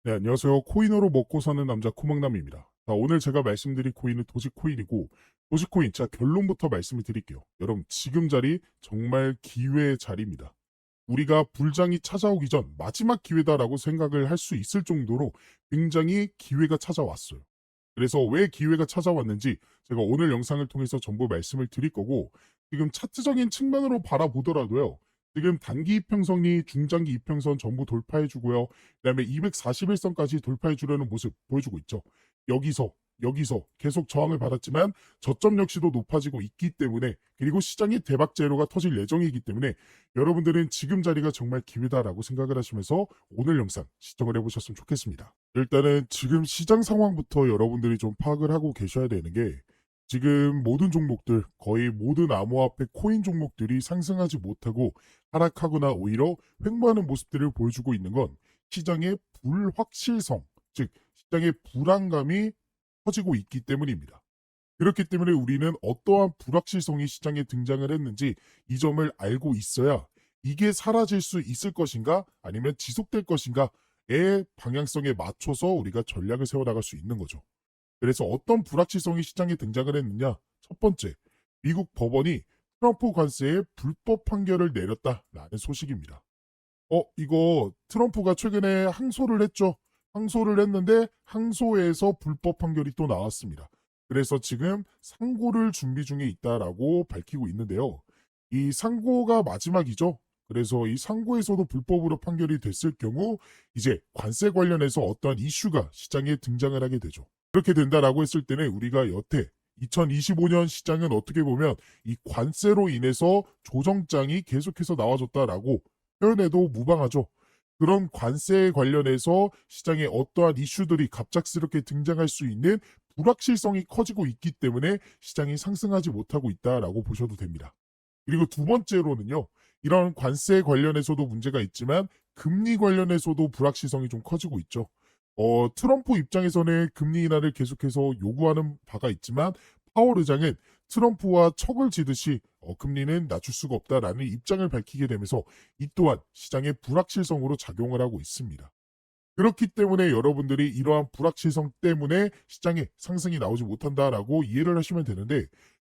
네, 안녕하세요. 코인으로 먹고 사는 남자 코막남입니다. 자, 오늘 제가 말씀드릴 코인은 도지코인이고, 도지코인, 자, 결론부터 말씀을 드릴게요. 여러분, 지금 자리 정말 기회의 자리입니다. 우리가 불장이 찾아오기 전 마지막 기회다라고 생각을 할 수 있을 정도로 굉장히 기회가 찾아왔어요. 그래서 왜 기회가 찾아왔는지 제가 오늘 영상을 통해서 전부 말씀을 드릴 거고, 지금 차트적인 측면으로 바라보더라도요. 지금 단기 이평선이 중장기 이평선 전부 돌파해 주고요. 그다음에 241선까지 돌파해 주려는 모습 보여주고 있죠. 여기서 계속 저항을 받았지만 저점 역시도 높아지고 있기 때문에, 그리고 시장이 대박 재료가 터질 예정이기 때문에 여러분들은 지금 자리가 정말 기회다라고 생각을 하시면서 오늘 영상 시청을 해보셨으면 좋겠습니다. 일단은 지금 시장 상황부터 여러분들이 좀 파악을 하고 계셔야 되는 게, 지금 모든 종목들, 거의 모든 암호화폐 코인 종목들이 상승하지 못하고 하락하거나 오히려 횡보하는 모습들을 보여주고 있는 건 시장의 불확실성, 즉 시장의 불안감이 커지고 있기 때문입니다. 그렇기 때문에 우리는 어떠한 불확실성이 시장에 등장을 했는지 이 점을 알고 있어야 이게 사라질 수 있을 것인가 아니면 지속될 것인가의 방향성에 맞춰서 우리가 전략을 세워나갈 수 있는 거죠. 그래서 어떤 불확실성이 시장에 등장을 했느냐? 첫 번째, 미국 법원이 트럼프 관세에 불법 판결을 내렸다라는 소식입니다. 이거 트럼프가 최근에 항소를 했죠. 항소를 했는데 항소에서 불법 판결이 또 나왔습니다. 그래서 지금 상고를 준비 중에 있다라고 밝히고 있는데요. 이 상고가 마지막이죠. 그래서 이 상고에서도 불법으로 판결이 됐을 경우 이제 관세 관련해서 어떠한 이슈가 시장에 등장을 하게 되죠. 그렇게 된다라고 했을 때는 우리가 여태 2025년 시장은 어떻게 보면 이 관세로 인해서 조정장이 계속해서 나와줬다라고 표현해도 무방하죠. 그런 관세에 관련해서 시장에 어떠한 이슈들이 갑작스럽게 등장할 수 있는 불확실성이 커지고 있기 때문에 시장이 상승하지 못하고 있다라고 보셔도 됩니다. 그리고 두 번째로는요. 이런 관세 관련해서도 문제가 있지만 금리 관련해서도 불확실성이 좀 커지고 있죠. 트럼프 입장에서는 금리 인하를 계속해서 요구하는 바가 있지만 파월 의장은 트럼프와 척을 지듯이 금리는 낮출 수가 없다라는 입장을 밝히게 되면서 이 또한 시장의 불확실성으로 작용을 하고 있습니다. 그렇기 때문에 여러분들이 이러한 불확실성 때문에 시장에 상승이 나오지 못한다라고 이해를 하시면 되는데,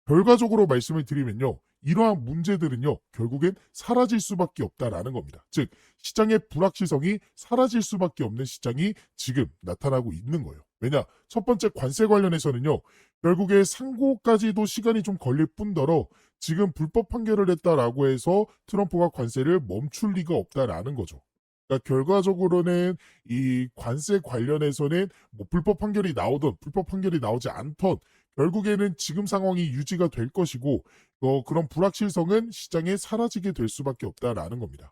결과적으로 말씀을 드리면요. 이러한 문제들은요. 결국엔 사라질 수밖에 없다라는 겁니다. 즉 시장의 불확실성이 사라질 수밖에 없는 시장이 지금 나타나고 있는 거예요. 왜냐? 첫 번째 관세 관련해서는요. 결국에 상고까지도 시간이 좀 걸릴 뿐더러 지금 불법 판결을 했다라고 해서 트럼프가 관세를 멈출 리가 없다라는 거죠. 그러니까 결과적으로는 이 관세 관련해서는 뭐 불법 판결이 나오든 불법 판결이 나오지 않던 결국에는 지금 상황이 유지가 될 것이고, 그런 불확실성은 시장에 사라지게 될 수밖에 없다라는 겁니다.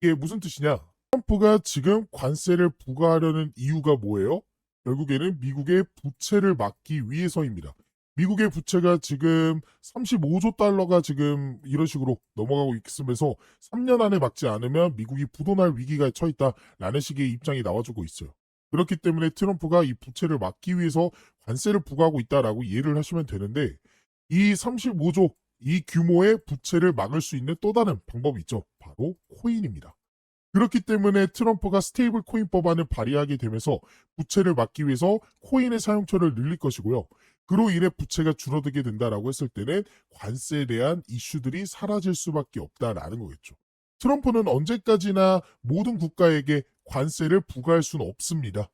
이게 무슨 뜻이냐? 트럼프가 지금 관세를 부과하려는 이유가 뭐예요? 결국에는 미국의 부채를 막기 위해서입니다. 미국의 부채가 지금 35조 달러가 지금 이런 식으로 넘어가고 있으면서 3년 안에 막지 않으면 미국이 부도날 위기가 처했다라는 식의 입장이 나와주고 있어요. 그렇기 때문에 트럼프가 이 부채를 막기 위해서 관세를 부과하고 있다라고 이해를 하시면 되는데, 이 35조 이 규모의 부채를 막을 수 있는 또 다른 방법이 있죠. 바로 코인입니다. 그렇기 때문에 트럼프가 스테이블 코인 법안을 발의하게 되면서 부채를 막기 위해서 코인의 사용처를 늘릴 것이고요. 그로 인해 부채가 줄어들게 된다라고 했을 때는 관세에 대한 이슈들이 사라질 수밖에 없다라는 거겠죠. 트럼프는 언제까지나 모든 국가에게 관세를 부과할 수는 없습니다.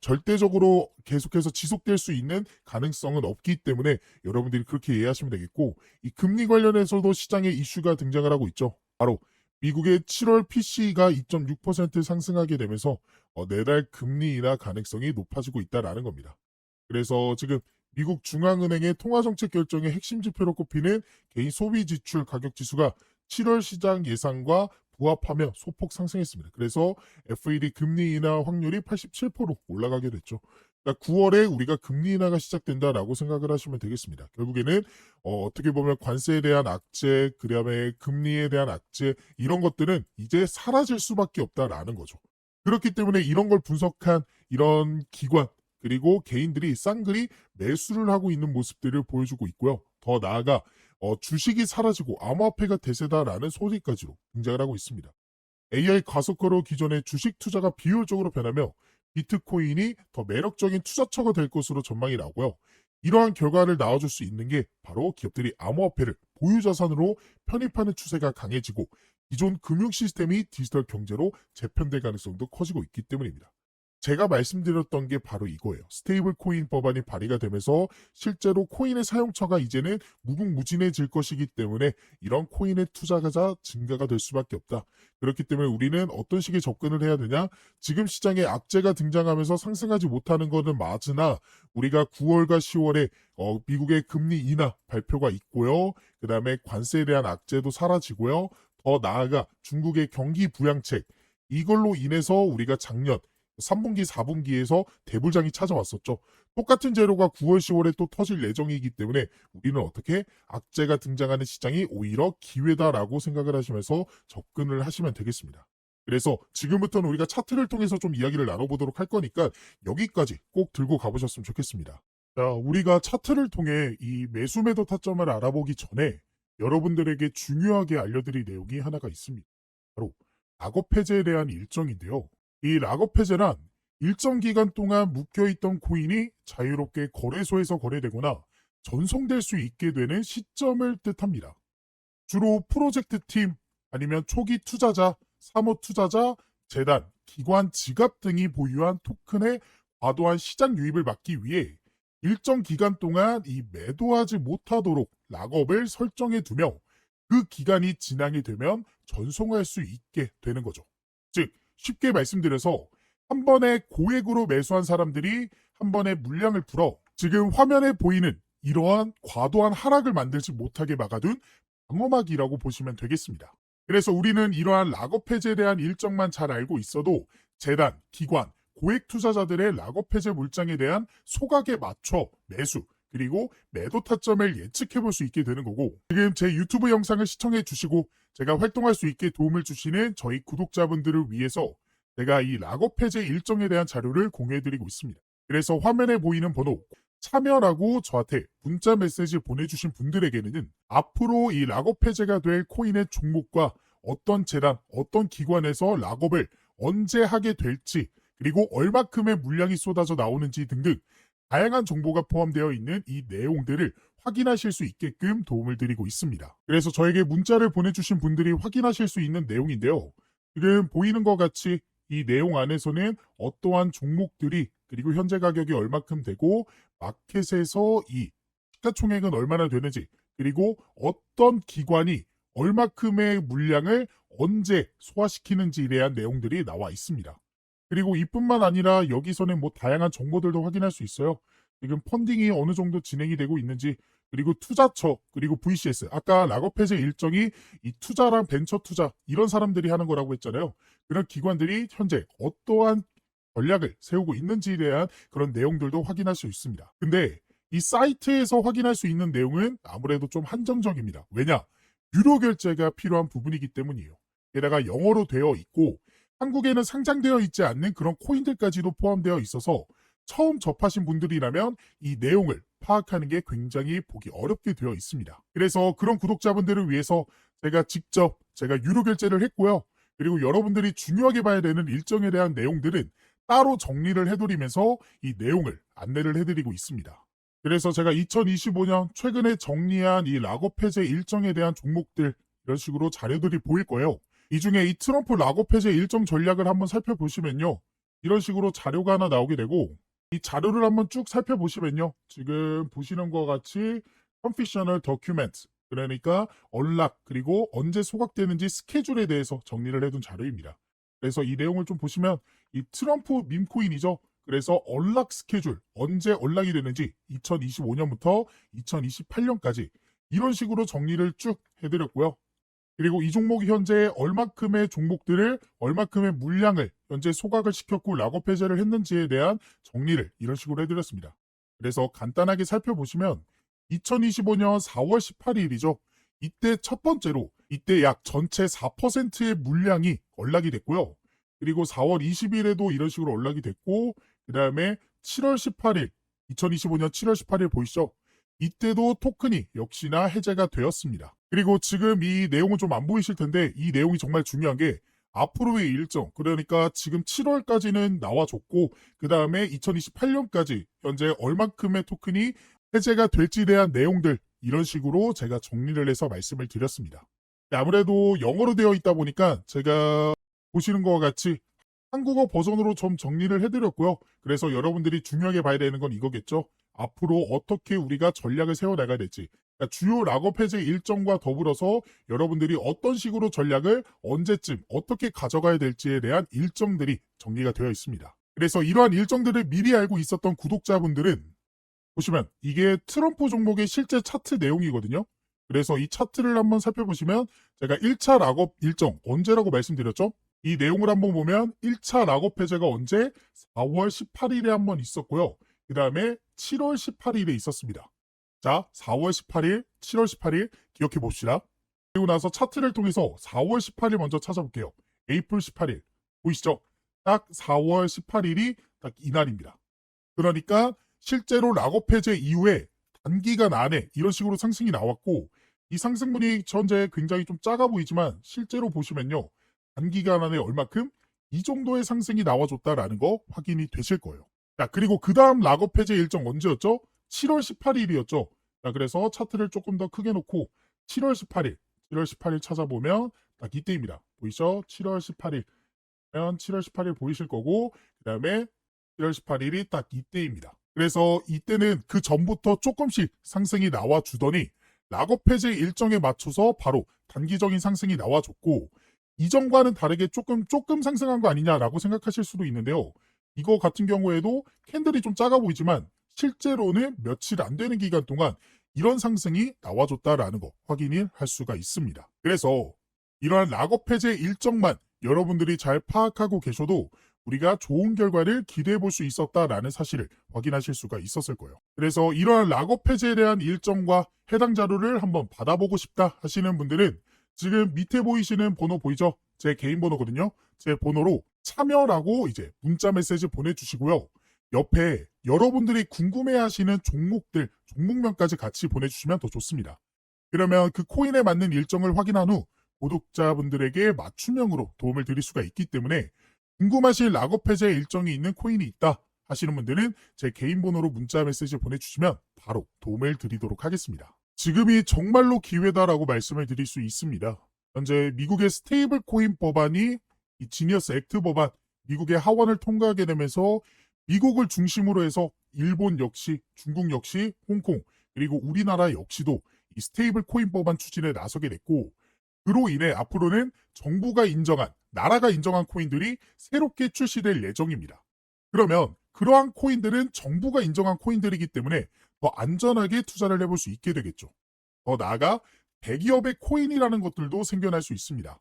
절대적으로 계속해서 지속될 수 있는 가능성은 없기 때문에 여러분들이 그렇게 이해하시면 되겠고, 이 금리 관련해서도 시장에 이슈가 등장을 하고 있죠. 바로 미국의 7월 PC가 2.6% 상승하게 되면서 내달 금리 인하 가능성이 높아지고 있다라는 겁니다. 그래서 지금 미국 중앙은행의 통화정책 결정의 핵심 지표로 꼽히는 개인 소비 지출 가격 지수가 7월 시장 예상과 부합하며 소폭 상승했습니다. 그래서 FED 금리 인하 확률이 87% 올라가게 됐죠. 그러니까 9월에 우리가 금리 인하가 시작된다라고 생각을 하시면 되겠습니다. 결국에는 어떻게 보면 관세에 대한 악재, 그다음에 금리에 대한 악재, 이런 것들은 이제 사라질 수밖에 없다라는 거죠. 그렇기 때문에 이런 걸 분석한 이런 기관 그리고 개인들이 쌍그리 매수를 하고 있는 모습들을 보여주고 있고요. 더 나아가 주식이 사라지고 암호화폐가 대세다라는 소식까지로 등장을 하고 있습니다. AI 가속화로 기존의 주식 투자가 비효율적으로 변하며 비트코인이 더 매력적인 투자처가 될 것으로 전망이 나오고요. 이러한 결과를 낳아줄 수 있는 게 바로 기업들이 암호화폐를 보유자산으로 편입하는 추세가 강해지고 기존 금융 시스템이 디지털 경제로 재편될 가능성도 커지고 있기 때문입니다. 제가 말씀드렸던 게 바로 이거예요. 스테이블 코인 법안이 발의가 되면서 실제로 코인의 사용처가 이제는 무궁무진해질 것이기 때문에 이런 코인의 투자가 증가가 될 수밖에 없다. 그렇기 때문에 우리는 어떤 식의 접근을 해야 되냐? 지금 시장에 악재가 등장하면서 상승하지 못하는 것은 맞으나 우리가 9월과 10월에 미국의 금리 인하 발표가 있고요. 그 다음에 관세에 대한 악재도 사라지고요. 더 나아가 중국의 경기 부양책 이걸로 인해서 우리가 작년 3분기, 4분기에서 대불장이 찾아왔었죠. 똑같은 재료가 9월, 10월에 또 터질 예정이기 때문에 우리는 어떻게 악재가 등장하는 시장이 오히려 기회다라고 생각을 하시면서 접근을 하시면 되겠습니다. 그래서 지금부터는 우리가 차트를 통해서 좀 이야기를 나눠보도록 할 거니까 여기까지 꼭 들고 가보셨으면 좋겠습니다. 자, 우리가 차트를 통해 이 매수 매도 타점을 알아보기 전에 여러분들에게 중요하게 알려드릴 내용이 하나가 있습니다. 바로 악업 해제에 대한 일정인데요. 이 락업 해제란 일정 기간 동안 묶여있던 코인이 자유롭게 거래소에서 거래되거나 전송될 수 있게 되는 시점을 뜻합니다. 주로 프로젝트 팀 아니면 초기 투자자, 사모 투자자, 재단, 기관, 지갑 등이 보유한 토큰의 과도한 시장 유입을 막기 위해 일정 기간 동안 이 매도하지 못하도록 락업을 설정해 두며 그 기간이 지나게 되면 전송할 수 있게 되는 거죠. 즉 쉽게 말씀드려서 한 번에 고액으로 매수한 사람들이 한 번에 물량을 풀어 지금 화면에 보이는 이러한 과도한 하락을 만들지 못하게 막아둔 방어막이라고 보시면 되겠습니다. 그래서 우리는 이러한 락업 해제에 대한 일정만 잘 알고 있어도 재단, 기관, 고액 투자자들의 락업 해제 물량에 대한 소각에 맞춰 매수 그리고 매도 타점을 예측해 볼 수 있게 되는 거고 지금 제 유튜브 영상을 시청해 주시고 제가 활동할 수 있게 도움을 주시는 저희 구독자분들을 위해서 제가 이 락업 해제 일정에 대한 자료를 공유해 드리고 있습니다. 그래서 화면에 보이는 번호 참여라고 저한테 문자 메시지 보내주신 분들에게는 앞으로 이 락업 해제가 될 코인의 종목과 어떤 재단, 어떤 기관에서 락업을 언제 하게 될지 그리고 얼마큼의 물량이 쏟아져 나오는지 등등 다양한 정보가 포함되어 있는 이 내용들을 확인하실 수 있게끔 도움을 드리고 있습니다. 그래서 저에게 문자를 보내주신 분들이 확인하실 수 있는 내용인데요. 지금 보이는 것 같이 이 내용 안에서는 어떠한 종목들이 그리고 현재 가격이 얼마큼 되고 마켓에서 이 시가총액은 얼마나 되는지 그리고 어떤 기관이 얼마큼의 물량을 언제 소화시키는지에 대한 내용들이 나와 있습니다. 그리고 이뿐만 아니라 여기서는 뭐 다양한 정보들도 확인할 수 있어요. 지금 펀딩이 어느 정도 진행이 되고 있는지 그리고 투자처 그리고 VCS 아까 락업 해제 일정이 이 투자랑 벤처 투자 이런 사람들이 하는 거라고 했잖아요. 그런 기관들이 현재 어떠한 전략을 세우고 있는지에 대한 그런 내용들도 확인할 수 있습니다. 근데 이 사이트에서 확인할 수 있는 내용은 아무래도 좀 한정적입니다. 왜냐? 유료 결제가 필요한 부분이기 때문이에요. 게다가 영어로 되어 있고 한국에는 상장되어 있지 않는 그런 코인들까지도 포함되어 있어서 처음 접하신 분들이라면 이 내용을 파악하는 게 굉장히 보기 어렵게 되어 있습니다. 그래서 그런 구독자분들을 위해서 제가 유료 결제를 했고요. 그리고 여러분들이 중요하게 봐야 되는 일정에 대한 내용들은 따로 정리를 해드리면서 이 내용을 안내를 해드리고 있습니다. 그래서 제가 2025년 최근에 정리한 이 락업 해제 일정에 대한 종목들 이런 식으로 자료들이 보일 거예요. 이 중에 이 트럼프 락업 해제 일정 전략을 한번 살펴보시면요. 이런 식으로 자료가 하나 나오게 되고 이 자료를 한번 쭉 살펴보시면요. 지금 보시는 것 같이 Confidential Document 그러니까 언락 그리고 언제 소각되는지 스케줄에 대해서 정리를 해둔 자료입니다. 그래서 이 내용을 좀 보시면 이 트럼프 밈코인이죠. 그래서 언락 스케줄 언제 언락이 되는지 2025년부터 2028년까지 이런 식으로 정리를 쭉 해드렸고요. 그리고 이 종목이 현재 얼마큼의 종목들을 얼마큼의 물량을 현재 소각을 시켰고 락업 해제를 했는지에 대한 정리를 이런 식으로 해드렸습니다. 그래서 간단하게 살펴보시면 2025년 4월 18일이죠. 이때 첫 번째로 이때 약 전체 4%의 물량이 언락이 됐고요. 그리고 4월 20일에도 이런 식으로 언락이 됐고 그 다음에 7월 18일 2025년 7월 18일 보이시죠? 이때도 토큰이 역시나 해제가 되었습니다. 그리고 지금 이 내용은 좀 안 보이실 텐데 이 내용이 정말 중요한 게 앞으로의 일정, 그러니까 지금 7월까지는 나와줬고 그 다음에 2028년까지 현재 얼만큼의 토큰이 해제가 될지에 대한 내용들, 이런 식으로 제가 정리를 해서 말씀을 드렸습니다. 아무래도 영어로 되어 있다 보니까 제가 보시는 것과 같이 한국어 버전으로 좀 정리를 해드렸고요. 그래서 여러분들이 중요하게 봐야 되는 건 이거겠죠. 앞으로 어떻게 우리가 전략을 세워나가야 될지, 그러니까 주요 락업 해제 일정과 더불어서 여러분들이 어떤 식으로 전략을 언제쯤 어떻게 가져가야 될지에 대한 일정들이 정리가 되어 있습니다. 그래서 이러한 일정들을 미리 알고 있었던 구독자분들은 보시면 이게 트럼프 종목의 실제 차트 내용이거든요. 그래서 이 차트를 한번 살펴보시면 제가 1차 락업 일정 언제라고 말씀드렸죠? 이 내용을 한번 보면 1차 락업 해제가 언제? 4월 18일에 한번 있었고요. 그 다음에 7월 18일에 있었습니다. 자, 4월 18일, 7월 18일 기억해 봅시다. 그리고 나서 차트를 통해서 4월 18일 먼저 찾아볼게요. 에이플 18일 보이시죠? 딱 4월 18일이 딱 이날입니다. 그러니까 실제로 락업 해제 이후에 단기간 안에 이런 식으로 상승이 나왔고, 이 상승분이 현재 굉장히 좀 작아 보이지만 실제로 보시면요, 단기간 안에 얼마큼 이 정도의 상승이 나와줬다라는 거 확인이 되실 거예요. 자, 그리고 그 다음 락업 해제 일정 언제였죠? 7월 18일이었죠. 자, 그래서 차트를 조금 더 크게 놓고 7월 18일 찾아보면 딱 이때입니다. 보이시죠? 7월 18일. 7월 18일 보이실 거고, 그 다음에 7월 18일이 딱 이때입니다. 그래서 이때는 그 전부터 조금씩 상승이 나와주더니 락업 해제 일정에 맞춰서 바로 단기적인 상승이 나와줬고, 이전과는 다르게 조금 상승한 거 아니냐라고 생각하실 수도 있는데요. 이거 같은 경우에도 캔들이 좀 작아 보이지만 실제로는 며칠 안 되는 기간 동안 이런 상승이 나와줬다라는 거 확인을 할 수가 있습니다. 그래서 이러한 락업 해제 일정만 여러분들이 잘 파악하고 계셔도 우리가 좋은 결과를 기대해 볼 수 있었다라는 사실을 확인하실 수가 있었을 거예요. 그래서 이러한 락업 해제에 대한 일정과 해당 자료를 한번 받아보고 싶다 하시는 분들은 지금 밑에 보이시는 번호 보이죠? 제 개인 번호거든요. 제 번호로 참여라고 이제 문자 메시지 보내주시고요. 옆에 여러분들이 궁금해하시는 종목들, 종목명까지 같이 보내주시면 더 좋습니다. 그러면 그 코인에 맞는 일정을 확인한 후 구독자분들에게 맞춤형으로 도움을 드릴 수가 있기 때문에 궁금하신 락업 해제 일정이 있는 코인이 있다 하시는 분들은 제 개인 번호로 문자 메시지 보내주시면 바로 도움을 드리도록 하겠습니다. 지금이 정말로 기회다라고 말씀을 드릴 수 있습니다. 현재 미국의 스테이블 코인 법안이 이 지니어스 액트 법안, 미국의 하원을 통과하게 되면서 미국을 중심으로 해서 일본 역시, 중국 역시, 홍콩, 그리고 우리나라 역시도 이 스테이블 코인 법안 추진에 나서게 됐고, 그로 인해 앞으로는 정부가 인정한, 나라가 인정한 코인들이 새롭게 출시될 예정입니다. 그러면 그러한 코인들은 정부가 인정한 코인들이기 때문에 더 안전하게 투자를 해볼 수 있게 되겠죠. 더 나아가 대기업의 코인이라는 것들도 생겨날 수 있습니다.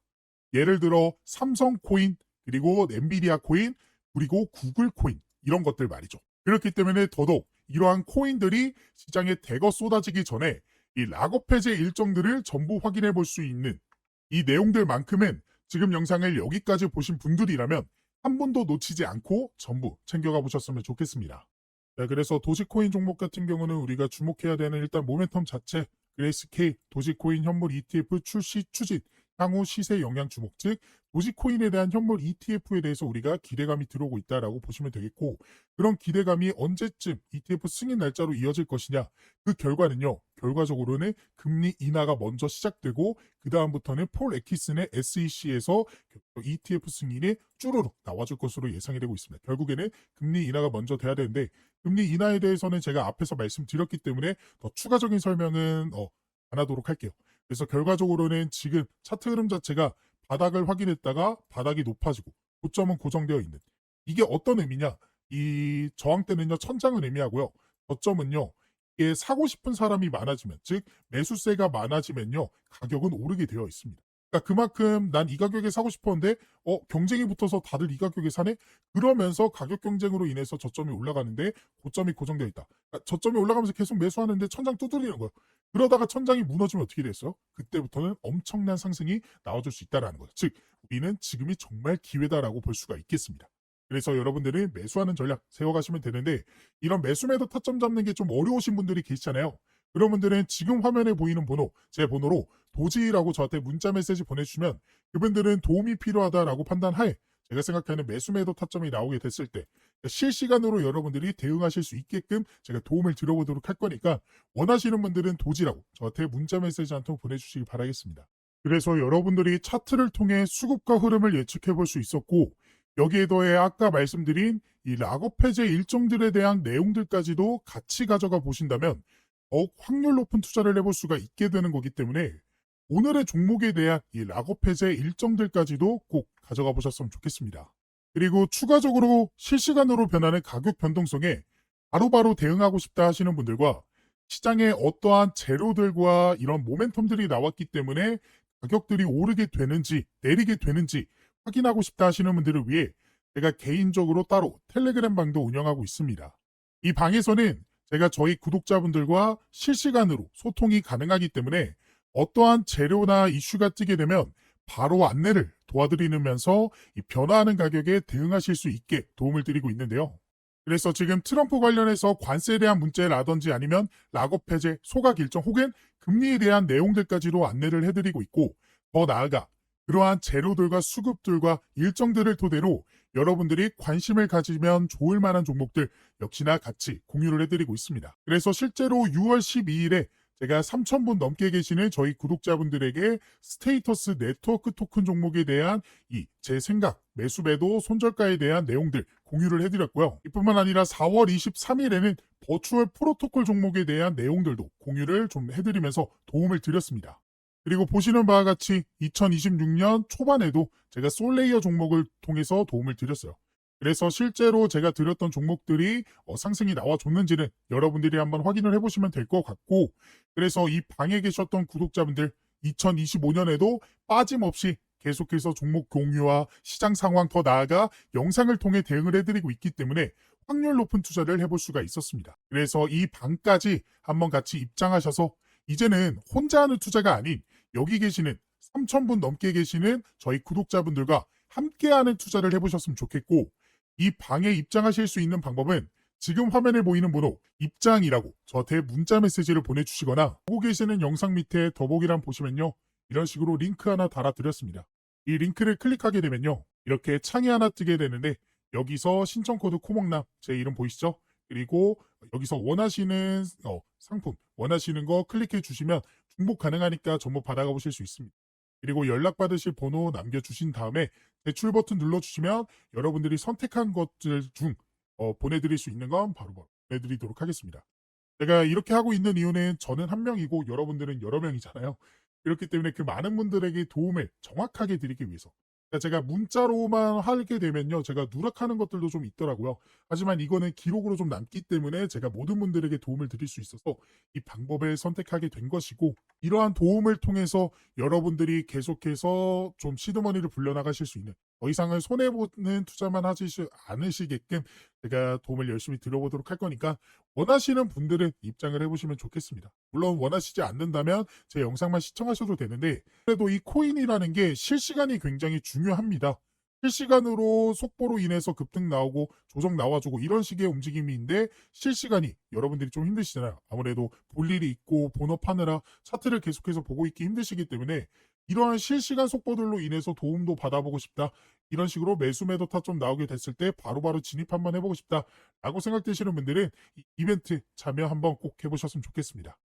예를 들어 삼성 코인, 그리고 엔비디아 코인, 그리고 구글 코인, 이런 것들 말이죠. 그렇기 때문에 더더욱 이러한 코인들이 시장에 대거 쏟아지기 전에 이 락업 해제 일정들을 전부 확인해 볼 수 있는 이 내용들만큼은 지금 영상을 여기까지 보신 분들이라면 한 번도 놓치지 않고 전부 챙겨가 보셨으면 좋겠습니다. 네, 그래서 도지코인 종목 같은 경우는 우리가 주목해야 되는 일단 모멘텀 자체, 그레이스케이, 도지코인 현물 ETF 출시 추진, 향후 시세 영향 주목, 즉 도지코인에 대한 현물 ETF에 대해서 우리가 기대감이 들어오고 있다라고 보시면 되겠고, 그런 기대감이 언제쯤 ETF 승인 날짜로 이어질 것이냐, 그 결과는요, 결과적으로는 금리 인하가 먼저 시작되고 그 다음부터는 폴 애키슨의 SEC에서 ETF 승인이 쭈루룩 나와줄 것으로 예상이 되고 있습니다. 결국에는 금리 인하가 먼저 돼야 되는데, 금리 인하에 대해서는 제가 앞에서 말씀드렸기 때문에 더 추가적인 설명은 안 하도록 할게요. 그래서 결과적으로는 지금 차트 흐름 자체가 바닥을 확인했다가 바닥이 높아지고 고점은 고정되어 있는, 이게 어떤 의미냐, 이 저항대는요 천장을 의미하고요, 저점은요 이게 사고 싶은 사람이 많아지면, 즉 매수세가 많아지면요 가격은 오르게 되어 있습니다. 그러니까 그만큼 난 이 가격에 사고 싶었는데 경쟁이 붙어서 다들 이 가격에 사네? 그러면서 가격 경쟁으로 인해서 저점이 올라가는데 고점이 고정되어 있다. 그러니까 저점이 올라가면서 계속 매수하는데 천장 두드리는 거예요. 그러다가 천장이 무너지면 어떻게 됐어요? 그때부터는 엄청난 상승이 나와줄 수 있다는 거죠. 즉 우리는 지금이 정말 기회다라고 볼 수가 있겠습니다. 그래서 여러분들은 매수하는 전략 세워가시면 되는데, 이런 매수 매도 타점 잡는 게 좀 어려우신 분들이 계시잖아요. 그런 분들은 지금 화면에 보이는 번호, 제 번호로 도지라고 저한테 문자 메시지 보내주시면 그분들은 도움이 필요하다라고 판단하에 제가 생각하는 매수매도 타점이 나오게 됐을 때 실시간으로 여러분들이 대응하실 수 있게끔 제가 도움을 드려보도록 할 거니까 원하시는 분들은 도지라고 저한테 문자 메시지 한 통 보내주시기 바라겠습니다. 그래서 여러분들이 차트를 통해 수급과 흐름을 예측해 볼 수 있었고 여기에 더해 아까 말씀드린 이 락업 해제 일정들에 대한 내용들까지도 같이 가져가 보신다면 더욱 확률 높은 투자를 해볼 수가 있게 되는 거기 때문에 오늘의 종목에 대한 이 락업 해제 일정들까지도 꼭 가져가 보셨으면 좋겠습니다. 그리고 추가적으로 실시간으로 변하는 가격 변동성에 바로바로 대응하고 싶다 하시는 분들과 시장에 어떠한 재료들과 이런 모멘텀들이 나왔기 때문에 가격들이 오르게 되는지 내리게 되는지 확인하고 싶다 하시는 분들을 위해 제가 개인적으로 따로 텔레그램 방도 운영하고 있습니다. 이 방에서는 제가 저희 구독자분들과 실시간으로 소통이 가능하기 때문에 어떠한 재료나 이슈가 뜨게 되면 바로 안내를 도와드리면서 이 변화하는 가격에 대응하실 수 있게 도움을 드리고 있는데요. 그래서 지금 트럼프 관련해서 관세에 대한 문제라든지 아니면 락업 해제, 소각 일정 혹은 금리에 대한 내용들까지도 안내를 해드리고 있고 더 나아가 그러한 재료들과 수급들과 일정들을 토대로 여러분들이 관심을 가지면 좋을 만한 종목들 역시나 같이 공유를 해드리고 있습니다. 그래서 실제로 6월 12일에 제가 3,000분 넘게 계시는 저희 구독자분들에게 스테이터스 네트워크 토큰 종목에 대한 이 제 생각, 매수매도, 손절가에 대한 내용들 공유를 해드렸고요. 이뿐만 아니라 4월 23일에는 버추얼 프로토콜 종목에 대한 내용들도 공유를 좀 해드리면서 도움을 드렸습니다. 그리고 보시는 바와 같이 2026년 초반에도 제가 솔레이어 종목을 통해서 도움을 드렸어요. 그래서 실제로 제가 드렸던 종목들이 상승이 나와줬는지는 여러분들이 한번 확인을 해보시면 될 것 같고 그래서 이 방에 계셨던 구독자분들 2025년에도 빠짐없이 계속해서 종목 공유와 시장 상황 더 나아가 영상을 통해 대응을 해드리고 있기 때문에 확률 높은 투자를 해볼 수가 있었습니다. 그래서 이 방까지 한번 같이 입장하셔서 이제는 혼자 하는 투자가 아닌 여기 계시는 3,000분 넘게 계시는 저희 구독자분들과 함께하는 투자를 해보셨으면 좋겠고 이 방에 입장하실 수 있는 방법은 지금 화면에 보이는 번호 입장이라고 저한테 문자 메시지를 보내주시거나 보고 계시는 영상 밑에 더보기란 보시면요. 이런 식으로 링크 하나 달아드렸습니다. 이 링크를 클릭하게 되면요. 이렇게 창이 하나 뜨게 되는데 여기서 신청 코드 코먹남 제 이름 보이시죠? 그리고 여기서 원하시는 상품 원하시는 거 클릭해 주시면 중복 가능하니까 전부 받아가 보실 수 있습니다. 그리고 연락받으실 번호 남겨주신 다음에 제출 버튼 눌러주시면 여러분들이 선택한 것들 중 보내드릴 수 있는 건 바로 보내드리도록 하겠습니다. 제가 이렇게 하고 있는 이유는 저는 한 명이고 여러분들은 여러 명이잖아요. 그렇기 때문에 그 많은 분들에게 도움을 정확하게 드리기 위해서 그러니까 제가 문자로만 하게 되면요. 제가 누락하는 것들도 좀 있더라고요. 하지만 이거는 기록으로 좀 남기 때문에 제가 모든 분들에게 도움을 드릴 수 있어서 이 방법을 선택하게 된 것이고 이러한 도움을 통해서 여러분들이 계속해서 좀 시드머니를 불려나가실 수 있는 더 이상은 손해보는 투자만 하지 않으시게끔 제가 도움을 열심히 드려보도록 할 거니까 원하시는 분들은 입장을 해보시면 좋겠습니다. 물론 원하시지 않는다면 제 영상만 시청하셔도 되는데 그래도 이 코인이라는 게 실시간이 굉장히 중요합니다. 실시간으로 속보로 인해서 급등 나오고 조정 나와주고 이런 식의 움직임인데 실시간이 여러분들이 좀 힘드시잖아요. 아무래도 볼 일이 있고 본업하느라 차트를 계속해서 보고 있기 힘드시기 때문에 이러한 실시간 속보들로 인해서 도움도 받아보고 싶다. 이런 식으로 매수 매도 타점 나오게 됐을 때 바로바로 진입 한번 해보고 싶다. 라고 생각되시는 분들은 이 이벤트 참여 한번 꼭 해보셨으면 좋겠습니다.